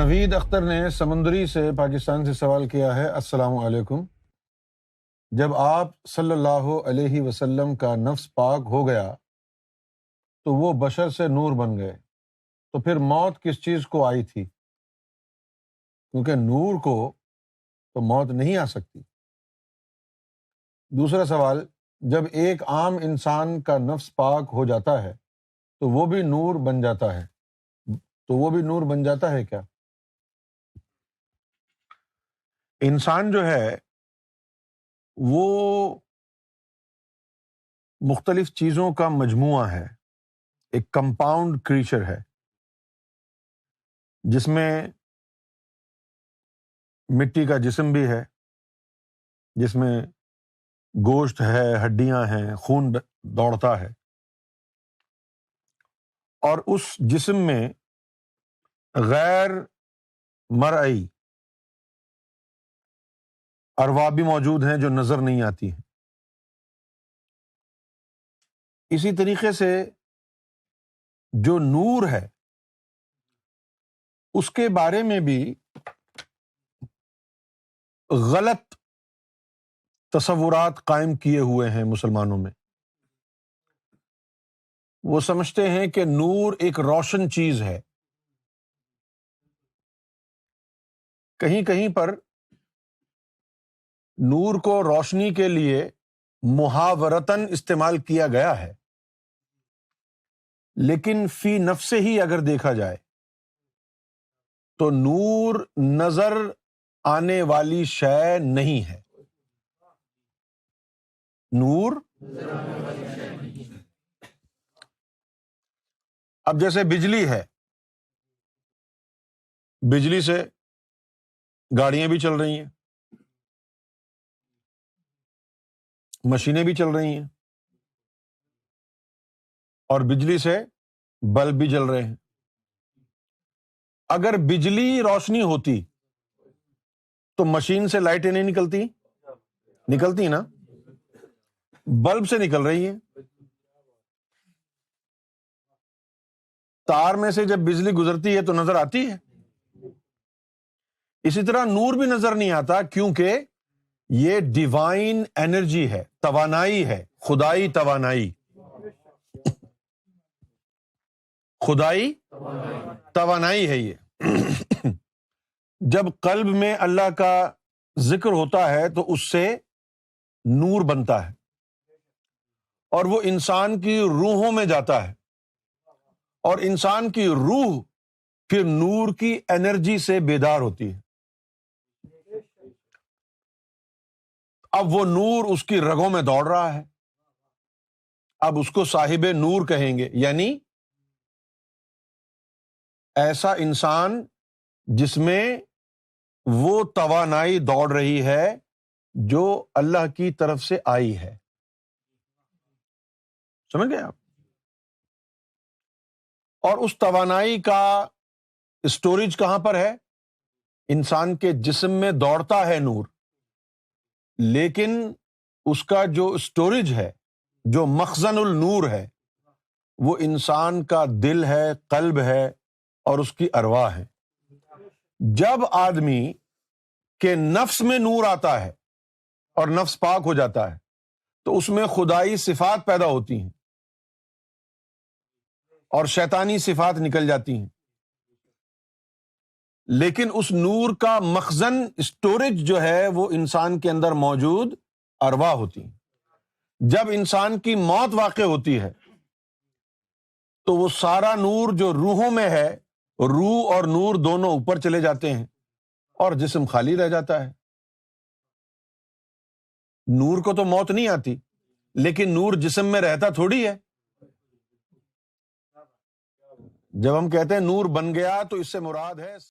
نوید اختر نے سمندری سے پاکستان سے سوال کیا ہے، السلام علیکم، جب آپ صلی اللہ علیہ وسلم کا نفس پاک ہو گیا تو وہ بشر سے نور بن گئے، تو پھر موت کس چیز کو آئی تھی؟ کیونکہ نور کو تو موت نہیں آ سکتی۔ دوسرا سوال، جب ایک عام انسان کا نفس پاک ہو جاتا ہے تو وہ بھی نور بن جاتا ہے، تو وہ بھی نور بن جاتا ہے کیا؟ انسان جو ہے وہ مختلف چیزوں کا مجموعہ ہے، ایک کمپاؤنڈ کریچر ہے جس میں مٹی کا جسم بھی ہے، جس میں گوشت ہے، ہڈیاں ہیں، خون دوڑتا ہے، اور اس جسم میں غیر مرئی ارواح بھی موجود ہیں جو نظر نہیں آتی ہیں۔ اسی طریقے سے جو نور ہے اس کے بارے میں بھی غلط تصورات قائم کیے ہوئے ہیں مسلمانوں میں۔ وہ سمجھتے ہیں کہ نور ایک روشن چیز ہے۔ کہیں کہیں پر نور کو روشنی کے لیے محاورتاً استعمال کیا گیا ہے، لیکن فی نفسہ ہی اگر دیکھا جائے تو نور نظر آنے والی شے نہیں ہے۔ نور اب جیسے بجلی ہے، بجلی سے گاڑیاں بھی چل رہی ہیں، مشینیں بھی چل رہی ہیں، اور بجلی سے بلب بھی جل رہے ہیں۔ اگر بجلی روشنی ہوتی تو مشین سے لائٹیں نہیں نکلتی نا، بلب سے نکل رہی ہیں۔ تار میں سے جب بجلی گزرتی ہے تو نظر آتی ہے۔ اسی طرح نور بھی نظر نہیں آتا، کیونکہ یہ ڈیوائن انرجی ہے، توانائی ہے، خدائی توانائی، خدائی توانائی ہے یہ۔ جب قلب میں اللہ کا ذکر ہوتا ہے تو اس سے نور بنتا ہے، اور وہ انسان کی روحوں میں جاتا ہے، اور انسان کی روح پھر نور کی انرجی سے بیدار ہوتی ہے۔ اب وہ نور اس کی رگوں میں دوڑ رہا ہے، اب اس کو صاحب نور کہیں گے، یعنی ایسا انسان جس میں وہ توانائی دوڑ رہی ہے جو اللہ کی طرف سے آئی ہے۔ سمجھ گئے آپ؟ اور اس توانائی کا اسٹوریج کہاں پر ہے؟ انسان کے جسم میں دوڑتا ہے نور، لیکن اس کا جو اسٹوریج ہے، جو مخزن النور ہے، وہ انسان کا دل ہے، قلب ہے، اور اس کی ارواح ہے۔ جب آدمی کے نفس میں نور آتا ہے اور نفس پاک ہو جاتا ہے تو اس میں خدائی صفات پیدا ہوتی ہیں اور شیطانی صفات نکل جاتی ہیں، لیکن اس نور کا مخزن اسٹوریج جو ہے وہ انسان کے اندر موجود ارواح ہوتی ہیں۔ جب انسان کی موت واقع ہوتی ہے تو وہ سارا نور جو روحوں میں ہے، روح اور نور دونوں اوپر چلے جاتے ہیں اور جسم خالی رہ جاتا ہے۔ نور کو تو موت نہیں آتی، لیکن نور جسم میں رہتا تھوڑی ہے۔ جب ہم کہتے ہیں نور بن گیا تو اس سے مراد ہے